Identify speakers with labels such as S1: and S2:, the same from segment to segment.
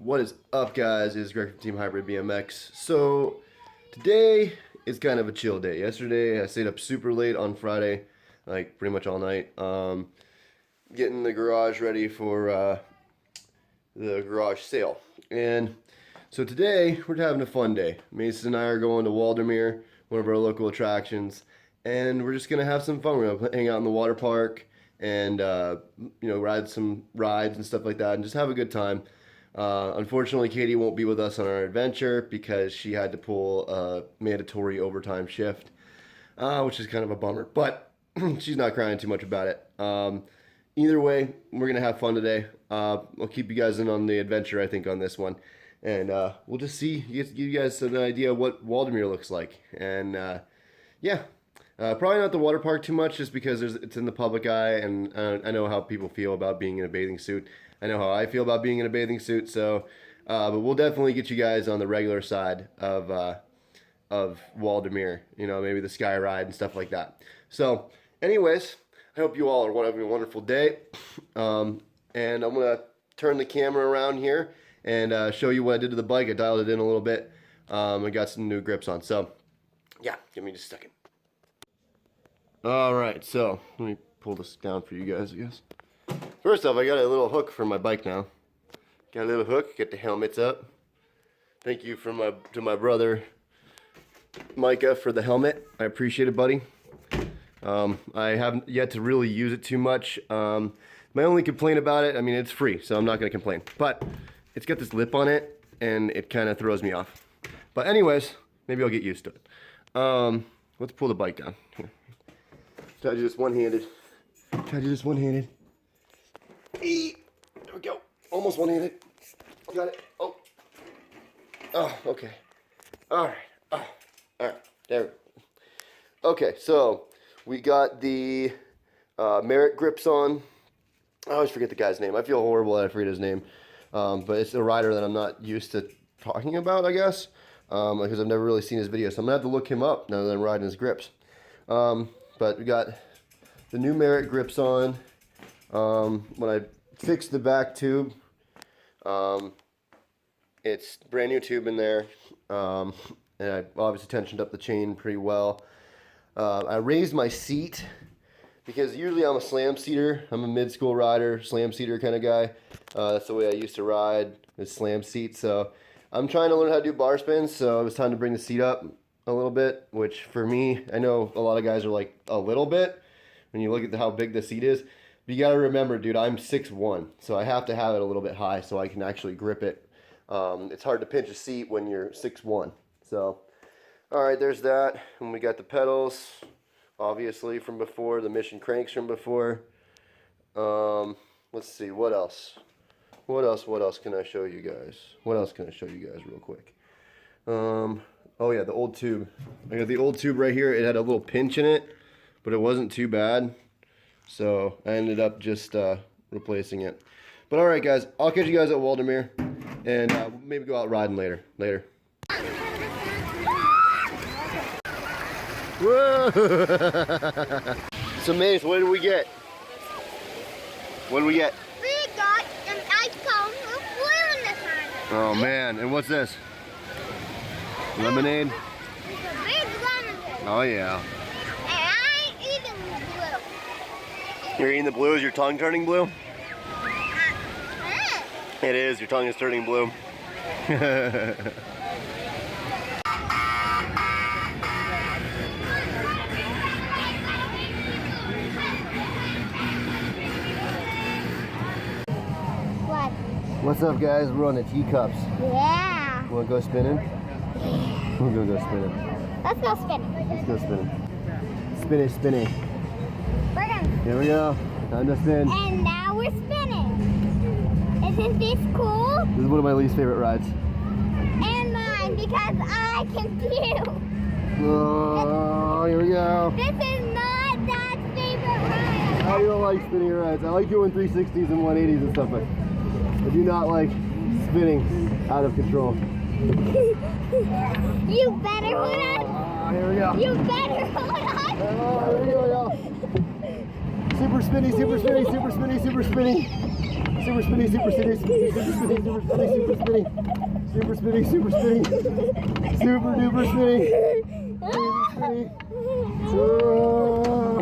S1: What is up, guys? It's Greg from Team Hybrid BMX. So today is kind of a chill day. Yesterday I stayed up super late on Friday, like pretty much all night, getting the garage ready for the garage sale. And so today we're having a fun day. Mason and I are going to Waldameer, one of our local attractions, and we're just gonna have some fun. We're gonna hang out in the water park and ride some rides and stuff like that, and just have a good time. Unfortunately, Katie won't be with us on our adventure because she had to pull a mandatory overtime shift, which is kind of a bummer, but she's not crying too much about it. Either way, we're going to have fun today. I'll keep you guys in on the adventure, I think, on this one. And we'll just give you guys an idea of what Waldameer looks like. And yeah, probably not the water park too much just because it's in the public eye, and I know how people feel about being in a bathing suit. I know how I feel about being in a bathing suit, so but we'll definitely get you guys on the regular side of Waldameer, maybe the sky ride and stuff like that. So anyways, I hope you all are having a wonderful day, and I'm gonna turn the camera around here and show you what I did to the bike. I dialed it in a little bit. I got some new grips on, so yeah, give me just a second. All right, so let me pull this down for you guys, I guess. First off, I got a little hook for my bike now. Got a little hook, get the helmets up. Thank you to my brother, Micah, for the helmet. I appreciate it, buddy. I haven't yet to really use it too much. My only complaint about it, I mean, it's free, so I'm not gonna complain. But it's got this lip on it, and it kind of throws me off. But anyways, maybe I'll get used to it. Let's pull the bike down. Here. Try to do this one-handed. There we go. Almost one-handed. Got it. Oh, okay. All right. All right. There we go. Okay, so we got the Merit grips on. I always forget the guy's name. I feel horrible that I forget his name. But it's a rider that I'm not used to talking about, I guess, because I've never really seen his video. So I'm going to have to look him up now that I'm riding his grips. But we got the new Merit grips on. When I fixed the back tube, it's brand new tube in there, and I obviously tensioned up the chain pretty well. I raised my seat because usually I'm a slam seater. I'm a mid-school rider, slam seater kind of guy. That's the way I used to ride, is slam seat. So I'm trying to learn how to do bar spins, so it was time to bring the seat up a little bit, which for me, I know a lot of guys are like a little bit when you look at how big the seat is. But you got to remember, dude, I'm 6'1", so I have to have it a little bit high so I can actually grip it. It's hard to pinch a seat when you're 6'1". So, all right, there's that. And we got the pedals, obviously, from before, the Mission cranks from before. Let's see, what else? What else can I show you guys? Real quick? Oh yeah, the old tube. I got the old tube right here. It had a little pinch in it, but it wasn't too bad. So I ended up just replacing it. But all right, guys, I'll catch you guys at Waldameer, and maybe go out riding later. Whoa! So Mace, what did we get?
S2: We got an ice cone with blue in the front.
S1: Oh man, and what's this? Lemonade?
S2: It's a big lemonade.
S1: Oh yeah.
S2: And I ain't eating the blue.
S1: You're eating the blue? Is your tongue turning blue? It is, your tongue is turning blue.
S2: What?
S1: What's up, guys? We're on the teacups.
S2: Yeah.
S1: Wanna go spinning? We're gonna go spinning.
S2: Let's go spinning.
S1: Let's go spinning. Spinning.
S2: We're gonna.
S1: Here we go. Time to spin.
S2: And now we're spinning. Isn't this cool?
S1: This is one of my least favorite rides.
S2: And mine, because I can feel.
S1: Oh, here we go.
S2: This is not Dad's favorite ride.
S1: I don't like spinning rides. I like doing 360s and 180s and stuff, but I do not like spinning out of control.
S2: You better hold on.
S1: Here we go.
S2: You better hold on.
S1: Oh, here we go. Super spinny, super spinny, super spinny, super spinny. Super spinny, super spinny, super spinny, super spinny, super spinny, super spinny, super spinny, super duper spinny, crazy spinny. Whoa.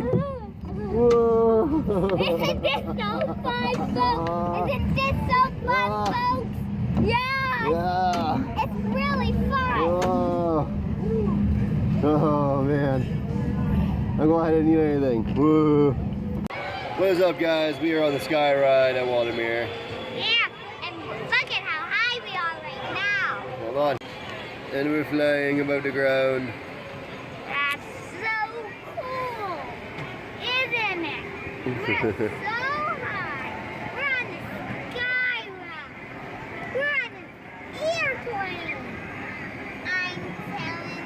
S1: Whoa.
S2: Isn't this so fun, folks? Isn't this so fun, folks? Yeah.
S1: Yeah.
S2: It's really fun.
S1: Whoa. Oh man. I'm glad I didn't eat anything. Whoa. What is up, guys? We are on the sky ride at Waldameer.
S2: Yeah, and look at how high we are right now.
S1: Hold on. And we're flying above the ground.
S2: That's so cool, isn't it? We're so high. We're on the sky ride. We're on an airplane. I'm telling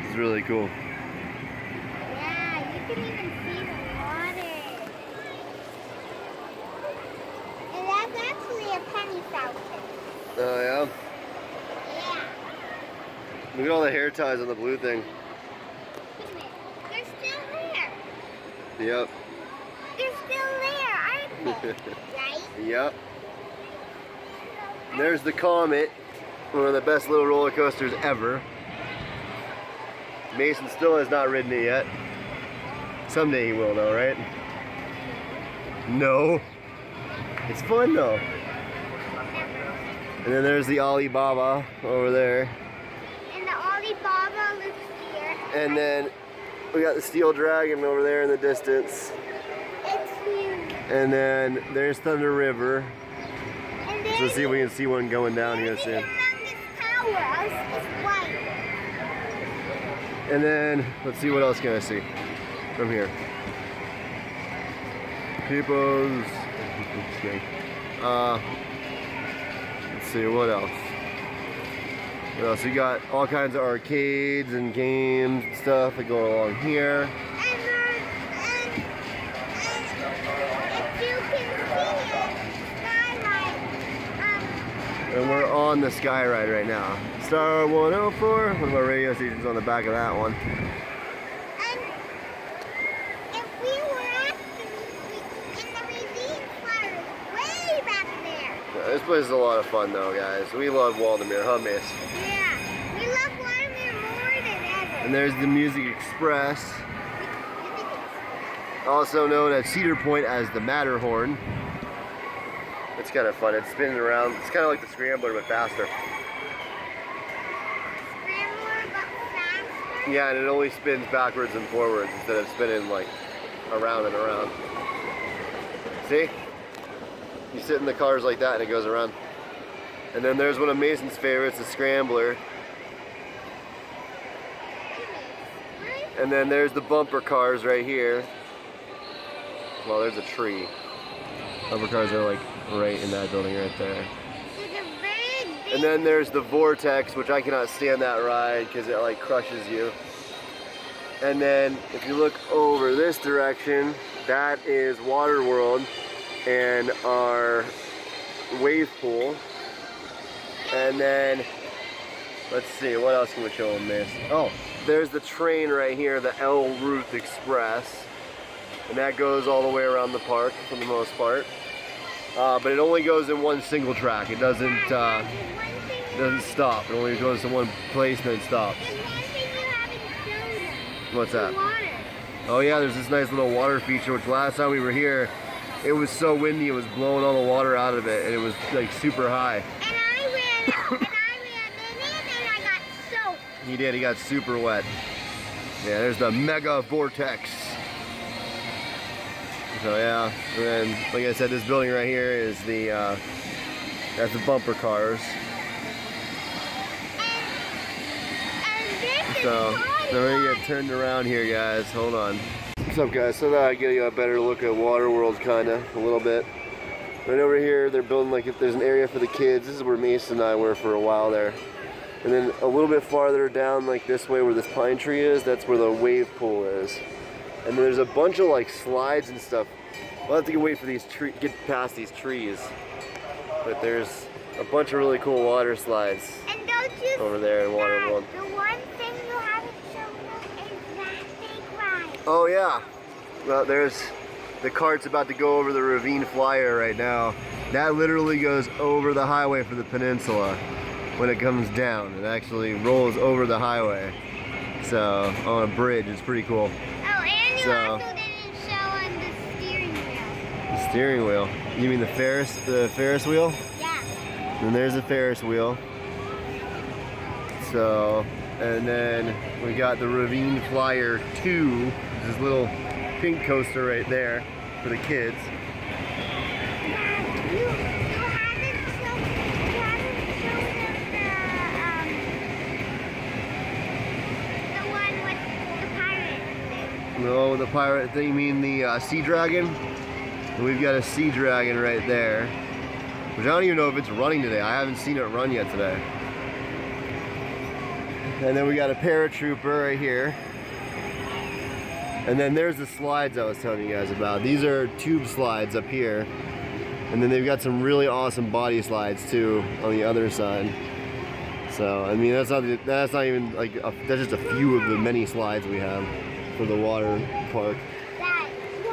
S2: you.
S1: It's really cool.
S2: Yeah, you can even see the water. And that's actually a penny fountain.
S1: Oh yeah?
S2: Yeah.
S1: Look at all the hair ties on the blue thing.
S2: Wait a minute. They're still there.
S1: Yep.
S2: They're still there, aren't they? Right?
S1: Yep. And there's the Comet. One of the best little roller coasters ever. Mason still has not ridden it yet. Someday he will though, right? No. It's fun though. And then there's the Alibaba over there.
S2: And the Alibaba looks here.
S1: And then we got the Steel Dragon over there in the distance.
S2: It's huge.
S1: And then there's Thunder River.
S2: And
S1: So let's see if we can see one going down here
S2: there's the
S1: soon.
S2: humongous tower. It's white.
S1: And then let's see what else can I see from here. Peoples. Let's see what else. What else? We got all kinds of arcades and games and stuff that go along here.
S2: And if you can see it, skylight.
S1: And we're on the sky ride right now. Star 104, one of our radio stations on the back of that one.
S2: And if we were actually in the ravine fire way back there.
S1: This place is a lot of fun though, guys. We love Waldameer, huh, Miss?
S2: Yeah, we love Waldameer more than ever.
S1: And there's the Music Express, also known at Cedar Point as the Matterhorn. It's kind of fun. It's spinning around. It's kind of like the Scrambler, but faster.
S2: Scrambler, but faster.
S1: Yeah, and it only spins backwards and forwards instead of spinning like around and around. See? You sit in the cars like that and it goes around. And then there's one of Mason's favorites, the Scrambler. And then there's the bumper cars right here. Well, there's a tree. Bumper cars are like right in that building right there.
S2: There's a very big.
S1: And then there's the Vortex, which I cannot stand that ride because it like crushes you. And then if you look over this direction, that is Waterworld and our wave pool. And then let's see, what else can we show them this? Oh, there's the train right here, the El Ruth Express. And that goes all the way around the park for the most part. But it only goes in one single track. It doesn't stop. It only goes to one place and then stops.
S2: There's one thing you haven't shown us.
S1: What's that?
S2: The water.
S1: Oh yeah, there's this nice little water feature, which last time we were here, it was so windy, it was blowing all the water out of it, and it was like super high.
S2: And I ran in and I got soaked.
S1: He did, he got super wet. Yeah, there's the Mega Vortex. So yeah, and then, like I said, this building right here is the, that's the bumper cars.
S2: And this
S1: So,
S2: is
S1: then we're gonna get turned around here, guys. Hold on. What's up, guys? So now I get you a better look at Waterworld, kinda, a little bit. Right over here, they're building like if there's an area for the kids. This is where Mason and I were for a while there. And then a little bit farther down, like this way where this pine tree is, that's where the wave pool is. And then there's a bunch of like slides and stuff. We'll have to wait for these get past these trees. But there's a bunch of really cool water slides
S2: And don't you
S1: over there in Waterworld.
S2: The one thing you haven't shown us is that big ride.
S1: Oh yeah. Well, there's the cart's about to go over the ravine flyer right now. That literally goes over the highway for the peninsula when it comes down. It actually rolls over the highway. So, on a bridge, it's pretty cool.
S2: Oh, and you also didn't show on the steering wheel.
S1: The steering wheel? You mean the Ferris wheel?
S2: Yeah.
S1: And there's the Ferris wheel. So, and then we got the Ravine Flyer 2, this little pink coaster right there for the kids.
S2: You haven't shown them the one with the pirate thing.
S1: No, the pirate thing, you mean the Sea Dragon? We've got a Sea Dragon right there, which I don't even know if it's running today. I haven't seen it run yet today. And then we got a paratrooper right here. And then there's the slides I was telling you guys about. These are tube slides up here. And then they've got some really awesome body slides too on the other side. So, I mean, that's not even like, that's just a few of the many slides we have for the water park.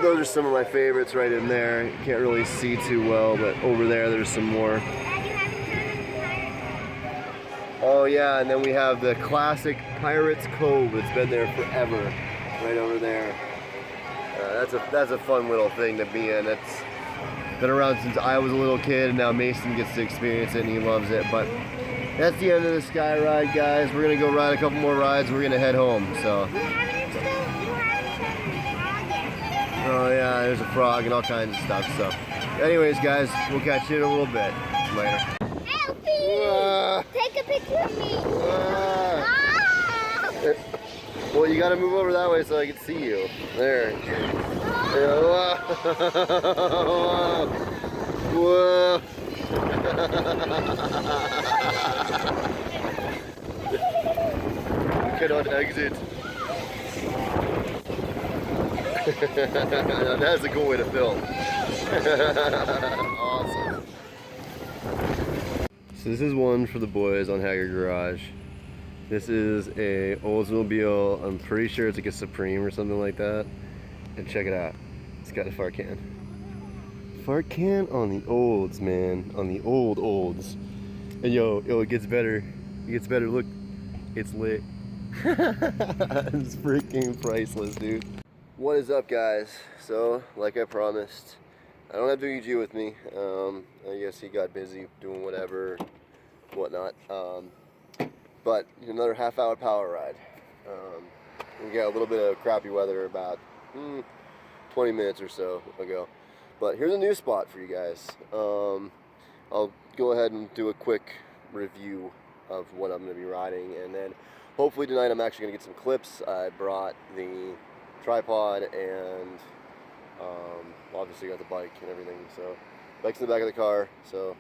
S1: Those are some of my favorites right in there. You can't really see too well, but over there, there's some more. Oh yeah, and then we have the classic Pirates Cove that's been there forever, right over there. That's a fun little thing to be in. It's been around since I was a little kid, and now Mason gets to experience it and he loves it. But that's the end of the Sky Ride, guys. We're gonna go ride a couple more rides. We're gonna head home. So. Oh yeah, there's a frog and all kinds of stuff. So, anyways, guys, we'll catch you in a little bit later.
S2: Take a picture of me.
S1: Well, you gotta move over that way so I can see you. There. Whoa. You cannot exit. That's a cool way to film. Awesome. So this is one for the boys on Haggard Garage. This is a Oldsmobile. I'm pretty sure it's like a Supreme or something like that. And check it out. It's got a fart can. Fart can on the olds, man. On the olds. And yo, it gets better. It gets better. Look, it's lit. It's freaking priceless, dude. What is up, guys? So, like I promised, I don't have WG with me. I guess he got busy doing whatnot. But another half-hour power ride. We got a little bit of crappy weather about 20 minutes or so ago. But here's a new spot for you guys. I'll go ahead and do a quick review of what I'm going to be riding, and then hopefully tonight I'm actually going to get some clips. I brought the tripod and obviously got the bike and everything. So bike's in the back of the car, so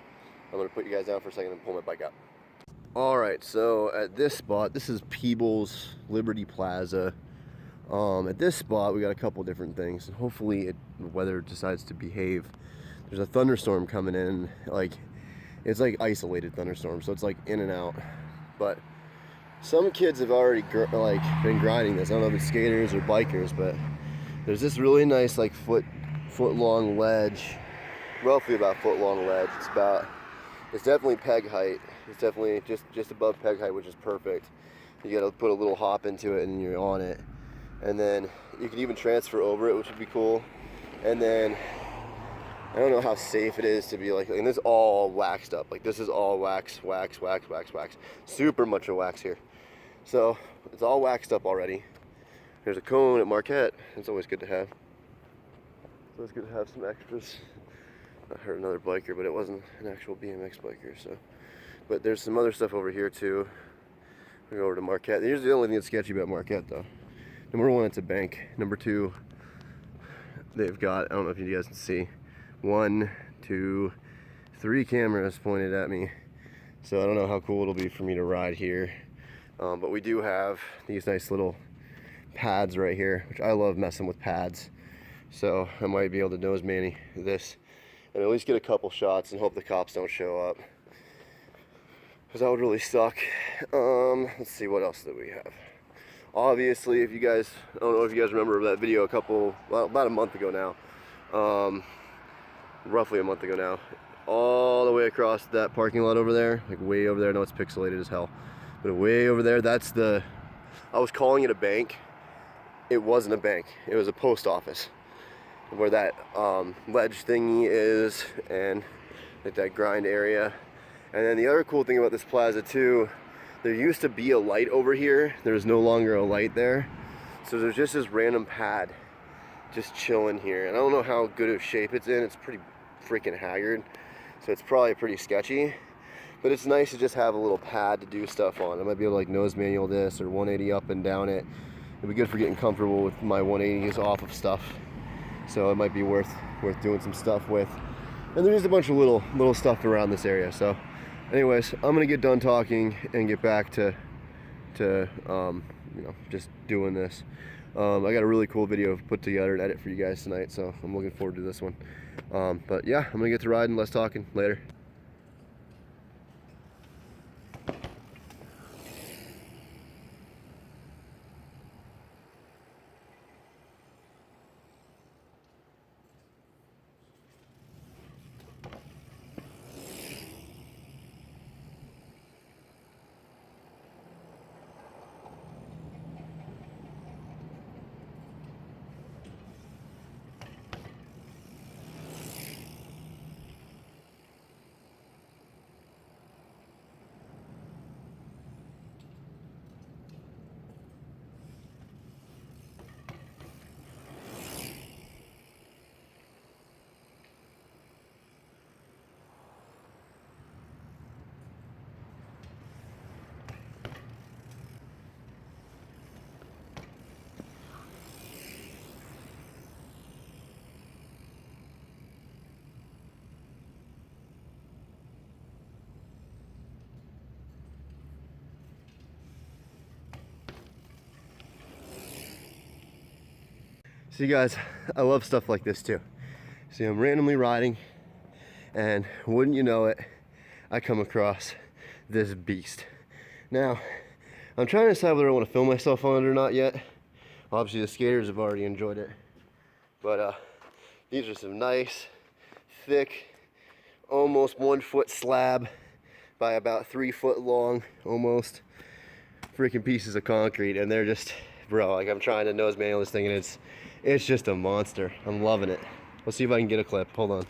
S1: I'm going to put you guys down for a second and pull my bike out. Alright, so at this spot, this is Peebles Liberty Plaza. At this spot we got a couple different things, and hopefully the weather decides to behave. There's a thunderstorm coming in, it's like isolated thunderstorm, so it's like in and out. But some kids have already been grinding this. I don't know if it's skaters or bikers, but there's this really nice foot long ledge, roughly about foot long ledge. It's definitely peg height. It's definitely just above peg height, which is perfect. You got to put a little hop into it and you're on it. And then you can even transfer over it, which would be cool. And then I don't know how safe it is to be and this is all waxed up. This is all wax. Super much of wax here. So it's all waxed up already. There's a cone at Marquette. It's always good to have. It's always good to have some extras. I heard another biker, but it wasn't an actual BMX biker. So, but there's some other stuff over here too. We go over to Marquette. Here's the only thing that's sketchy about Marquette, though. Number one, it's a bank. Number two, they've got, I don't know if you guys can see, 1, 2, 3 cameras pointed at me. So I don't know how cool it'll be for me to ride here. But we do have these nice little pads right here, which I love messing with pads. So I might be able to nose manny this and at least get a couple shots and hope the cops don't show up, because that would really suck. Let's see, what else do we have? Obviously, if you guys, I don't know if you guys remember that video about a month ago now, roughly a month ago now, all the way across that parking lot over there, like way over there. I know it's pixelated as hell, but way over there, that's the, I was calling it a bank. It wasn't a bank, it was a post office, where that ledge thingy is, and like that grind area. And then the other cool thing about this plaza too, there used to be a light over here. There's no longer a light there. So there's just this random pad just chilling here. And I don't know how good of shape it's in. It's pretty freaking haggard. So it's probably pretty sketchy. But it's nice to just have a little pad to do stuff on. I might be able to like nose manual this or 180 up and down it. It'd be good for getting comfortable with my 180s off of stuff. So it might be worth doing some stuff with. And there's a bunch of little stuff around this area. So anyways, I'm gonna get done talking and get back to you know, just doing this. I got a really cool video put together and edit for you guys tonight, so I'm looking forward to this one. But yeah, I'm gonna get to riding. Less talking. Later. See guys, I love stuff like this too. See, I'm randomly riding, and wouldn't you know it, I come across this beast. Now, I'm trying to decide whether I want to film myself on it or not yet. Obviously the skaters have already enjoyed it. But these are some nice, thick, almost 1 foot slab by about 3 foot long, almost, freaking pieces of concrete. And they're just, bro, like I'm trying to nose manual this thing and it's just a monster. I'm loving it. Let's see if I can get a clip. Hold on.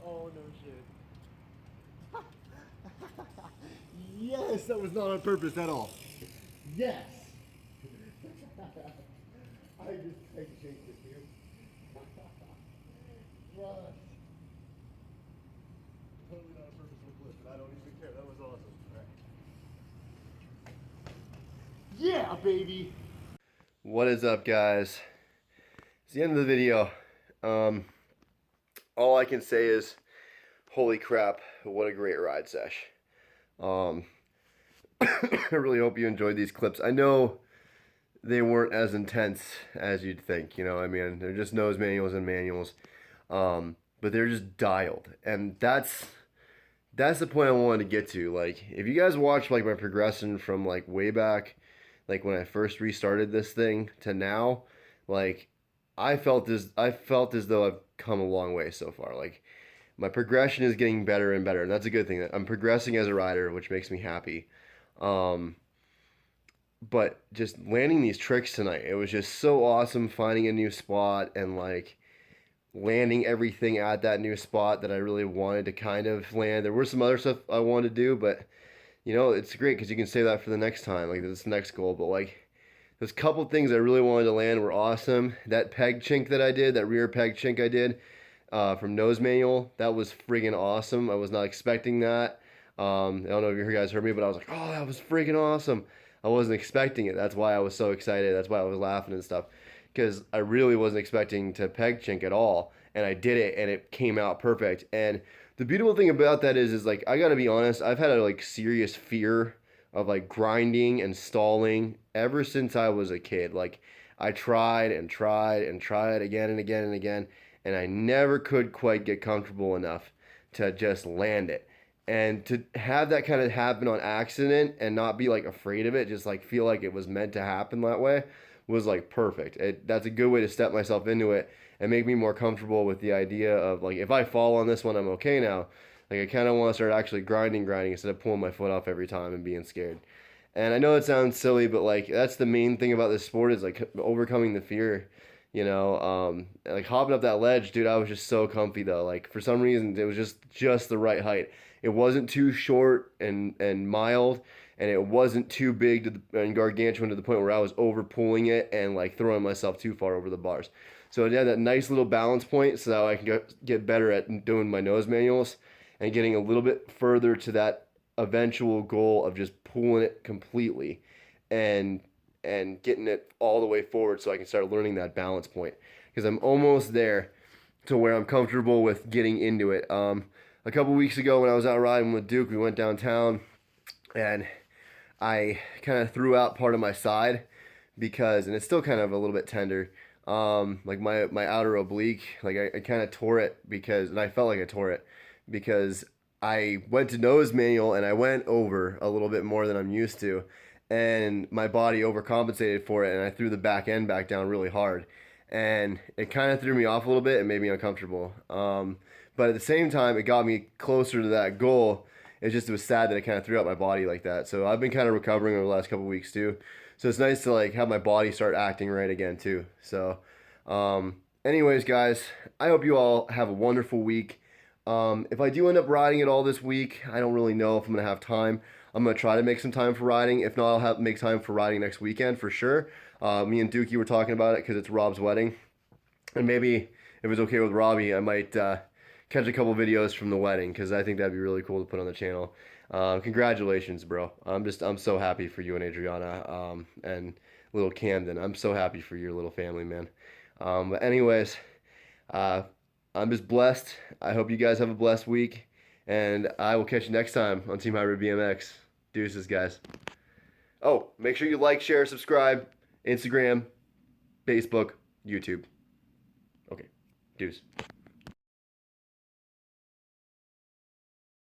S1: Oh no shit. Yes, that was not on purpose at all. Yes. I just changed it, dude. Yes. Totally not a purposeful clip, but I don't even care. That was awesome. All right. Yeah, baby. What is up, guys? It's the end of the video. All I can say is, holy crap, what a great ride sesh. I really hope you enjoyed these clips. I know they weren't as intense as you'd think, you know, I mean, they're just nose manuals and manuals, but they're just dialed, and that's the point I wanted to get to. Like, if you guys watch like my progression from like way back, like when I first restarted this thing to now, like I felt as though I've come a long way so far. Like, my progression is getting better and better, and that's a good thing. I'm progressing as a rider, which makes me happy. But just landing these tricks tonight, it was just so awesome finding a new spot and like landing everything at that new spot that I really wanted to kind of land. There were some other stuff I wanted to do, but you know, it's great because you can save that for the next time, like this next goal. But like, those couple things I really wanted to land were awesome. That peg chink that I did, that rear peg chink I did from nose manual, that was friggin' awesome. I was not expecting that. I don't know if you guys heard me, but I was like, oh, that was friggin' awesome. I wasn't expecting it. That's why I was so excited. That's why I was laughing and stuff, because I really wasn't expecting to peg chink at all. And I did it, and it came out perfect. And the beautiful thing about that is like, I gotta be honest, I've had a like serious fear of like grinding and stalling ever since I was a kid. Like, I tried and tried and tried again and again and again, and I never could quite get comfortable enough to just land it. And to have that kind of happen on accident and not be like afraid of it, just like feel like it was meant to happen that way, was like perfect. That's a good way to step myself into it and make me more comfortable with the idea of like, if I fall on this one, I'm okay now. Like, I kind of want to start actually grinding instead of pulling my foot off every time and being scared. And I know it sounds silly, but like that's the main thing about this sport is like overcoming the fear. Like hopping up that ledge, dude. I was just so comfy though. Like for some reason, it was just the right height. It wasn't too short and mild, and it wasn't too big and gargantuan to the point where I was over pulling it and like throwing myself too far over the bars. So it had that nice little balance point so that I can get better at doing my nose manuals and getting a little bit further to that eventual goal of just pulling it completely and getting it all the way forward so I can start learning that balance point because I'm almost there to where I'm comfortable with getting into it. A couple weeks ago when I was out riding with Duke, we went downtown and I kind of threw out part of my side because, and it's still kind of a little bit tender, like my outer oblique, like I kind of tore it because, and I felt like I tore it because I went to nose manual and I went over a little bit more than I'm used to, and my body overcompensated for it, and I threw the back end back down really hard, and it kind of threw me off a little bit and made me uncomfortable. But at the same time, it got me closer to that goal. It was sad that I kind of threw out my body like that. So I've been kind of recovering over the last couple weeks too. So it's nice to like have my body start acting right again too. So, anyways, guys, I hope you all have a wonderful week. If I do end up riding it all this week, I don't really know if I'm gonna have time. I'm gonna try to make some time for riding. If not, I'll make time for riding next weekend for sure. Me and Dookie were talking about it because it's Rob's wedding, and maybe if it's okay with Robbie, I might catch a couple videos from the wedding because I think that'd be really cool to put on the channel. Congratulations, bro. I'm so happy for you and Adriana and little Camden. I'm so happy for your little family, man. But anyways, I'm just blessed. I hope you guys have a blessed week, and I will catch you next time on Team Hybrid BMX. Deuces, guys. Oh, make sure you like, share, subscribe, Instagram, Facebook, YouTube. Okay, deuce.